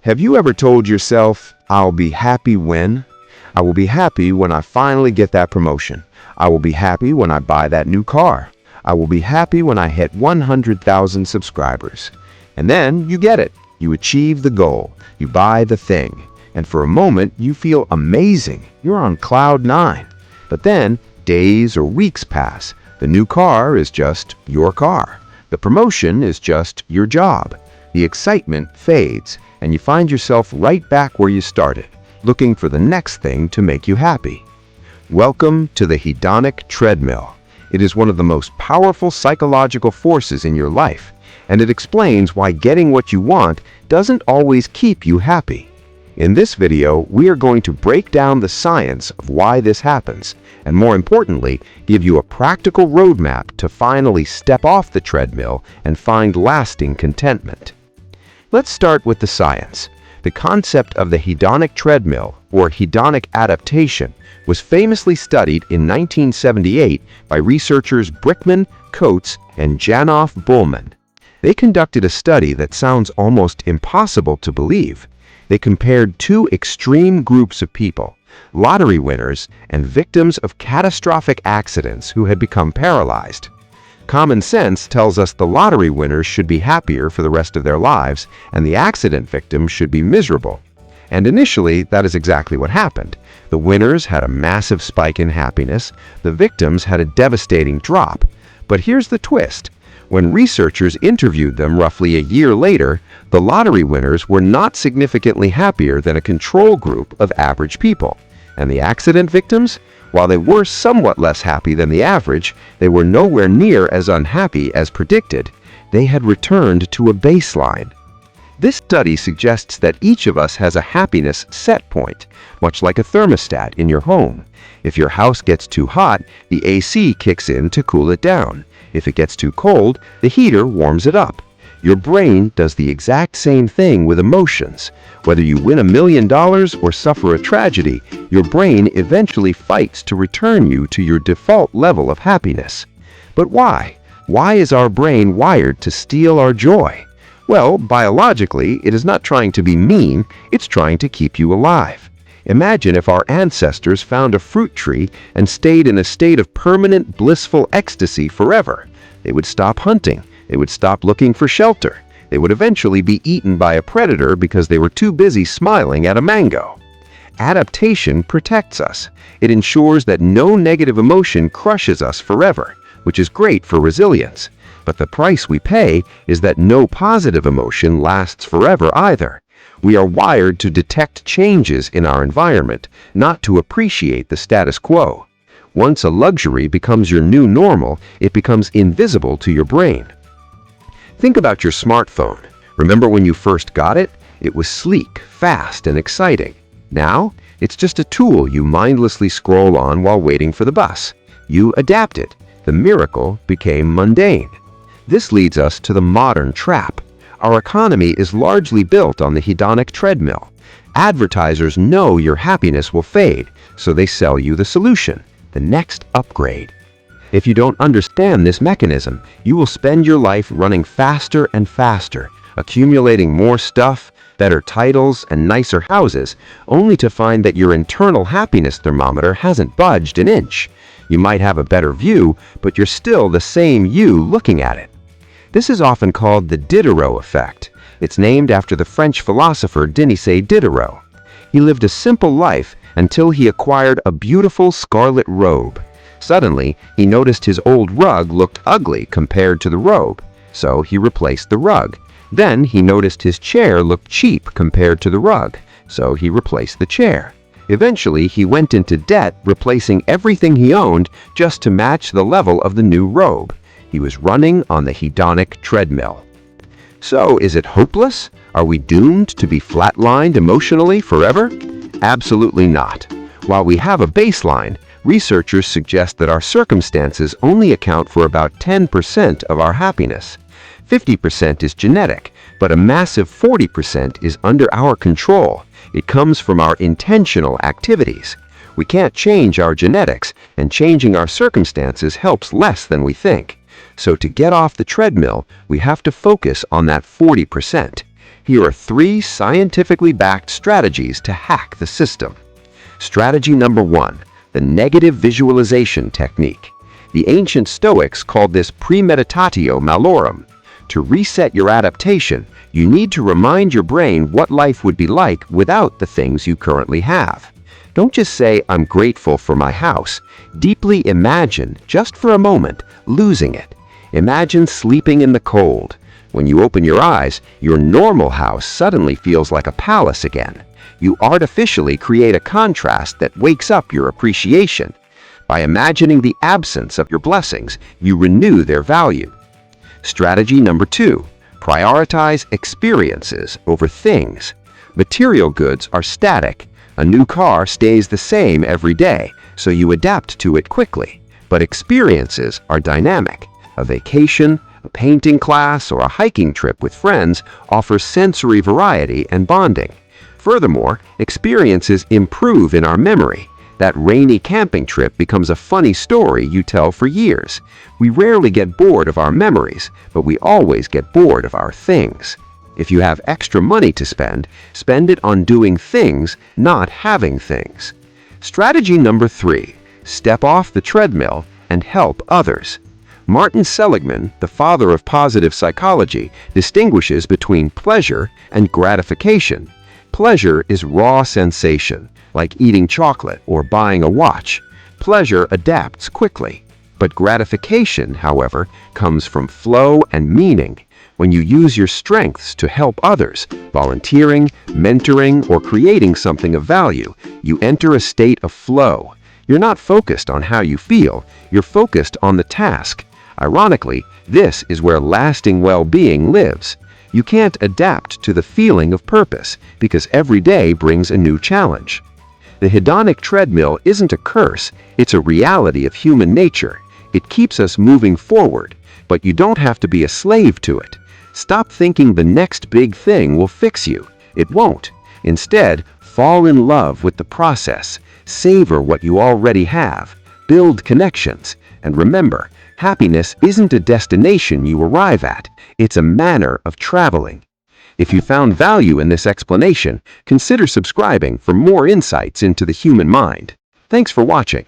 Have you ever told yourself, I'll be happy when? I will be happy when I finally get that promotion. I will be happy when I buy that new car. I will be happy when I hit 100,000 subscribers. And then you get it. You achieve the goal. You buy the thing. And for a moment, you feel amazing. You're on cloud nine. But then, days or weeks pass. The new car is just your car. The promotion is just your job. The excitement fades, and you find yourself right back where you started, looking for the next thing to make you happy. Welcome to the Hedonic Treadmill. It is one of the most powerful psychological forces in your life, and it explains why getting what you want doesn't always keep you happy. In this video, we are going to break down the science of why this happens, and more importantly, give you a practical roadmap to finally step off the treadmill and find lasting contentment. Let's start with the science. The concept of the hedonic treadmill, or hedonic adaptation, was famously studied in 1978 by researchers Brickman, Coates, and Janoff Bullman. They conducted a study that sounds almost impossible to believe. They compared two extreme groups of people, lottery winners and victims of catastrophic accidents who had become paralyzed. Common sense tells us the lottery winners should be happier for the rest of their lives, and the accident victims should be miserable. And initially, that is exactly what happened. The winners had a massive spike in happiness, the victims had a devastating drop. But here's the twist. When researchers interviewed them roughly a year later, the lottery winners were not significantly happier than a control group of average people. And the accident victims? While they were somewhat less happy than the average, they were nowhere near as unhappy as predicted. They had returned to a baseline. This study suggests that each of us has a happiness set point, much like a thermostat in your home. If your house gets too hot, the AC kicks in to cool it down. If it gets too cold, the heater warms it up. Your brain does the exact same thing with emotions. Whether you win $1 million or suffer a tragedy, your brain eventually fights to return you to your default level of happiness. But why? Why is our brain wired to steal our joy? Well, biologically, it is not trying to be mean, it's trying to keep you alive. Imagine if our ancestors found a fruit tree and stayed in a state of permanent blissful ecstasy forever. They would stop hunting. They would stop looking for shelter. They would eventually be eaten by a predator because they were too busy smiling at a mango. Adaptation protects us. It ensures that no negative emotion crushes us forever, which is great for resilience. But the price we pay is that no positive emotion lasts forever either. We are wired to detect changes in our environment, not to appreciate the status quo. Once a luxury becomes your new normal, it becomes invisible to your brain. Think about your smartphone. Remember when you first got it? It was sleek, fast, and exciting. Now, it's just a tool you mindlessly scroll on while waiting for the bus. You adapted. The miracle became mundane. This leads us to the modern trap. Our economy is largely built on the hedonic treadmill. Advertisers know your happiness will fade, so they sell you the solution, the next upgrade. If you don't understand this mechanism, you will spend your life running faster and faster, accumulating more stuff, better titles, and nicer houses, only to find that your internal happiness thermometer hasn't budged an inch. You might have a better view, but you're still the same you looking at it. This is often called the Diderot effect. It's named after the French philosopher Denis Diderot. He lived a simple life until he acquired a beautiful scarlet robe. Suddenly, he noticed his old rug looked ugly compared to the robe, so he replaced the rug. Then he noticed his chair looked cheap compared to the rug, so he replaced the chair. Eventually, he went into debt, replacing everything he owned just to match the level of the new robe. He was running on the hedonic treadmill. So, is it hopeless? Are we doomed to be flatlined emotionally forever? Absolutely not. While we have a baseline, researchers suggest that our circumstances only account for about 10% of our happiness. 50% is genetic, but a massive 40% is under our control. It comes from our intentional activities. We can't change our genetics, and changing our circumstances helps less than we think. So to get off the treadmill, we have to focus on that 40%. Here are 3 scientifically backed strategies to hack the system. Strategy number 1, the negative visualization technique. The ancient Stoics called this premeditatio malorum. To reset your adaptation, you need to remind your brain what life would be like without the things you currently have. Don't just say, "I'm grateful for my house." Deeply imagine, just for a moment, losing it. Imagine sleeping in the cold. When you open your eyes, your normal house suddenly feels like a palace again. You artificially create a contrast that wakes up your appreciation. By imagining the absence of your blessings, you renew their value. Strategy number 2, prioritize experiences over things. Material goods are static. A new car stays the same every day, so you adapt to it quickly. But experiences are dynamic. A vacation, a painting class, or a hiking trip with friends offers sensory variety and bonding. Furthermore, experiences improve in our memory. That rainy camping trip becomes a funny story you tell for years. We rarely get bored of our memories, but we always get bored of our things. If you have extra money to spend, spend it on doing things, not having things. Strategy number 3, step off the treadmill and help others. Martin Seligman, the father of positive psychology, distinguishes between pleasure and gratification. Pleasure is raw sensation, like eating chocolate or buying a watch. Pleasure adapts quickly. But gratification, however, comes from flow and meaning. When you use your strengths to help others, volunteering, mentoring, or creating something of value, you enter a state of flow. You're not focused on how you feel, you're focused on the task. Ironically, this is where lasting well-being lives. You can't adapt to the feeling of purpose because every day brings a new challenge. The hedonic treadmill isn't a curse, it's a reality of human nature. It keeps us moving forward, but you don't have to be a slave to it. Stop thinking the next big thing will fix you. It won't. Instead, fall in love with the process. Savor what you already have. Build connections. And remember, happiness isn't a destination you arrive at. It's a manner of traveling. If you found value in this explanation, consider subscribing for more insights into the human mind. Thanks for watching.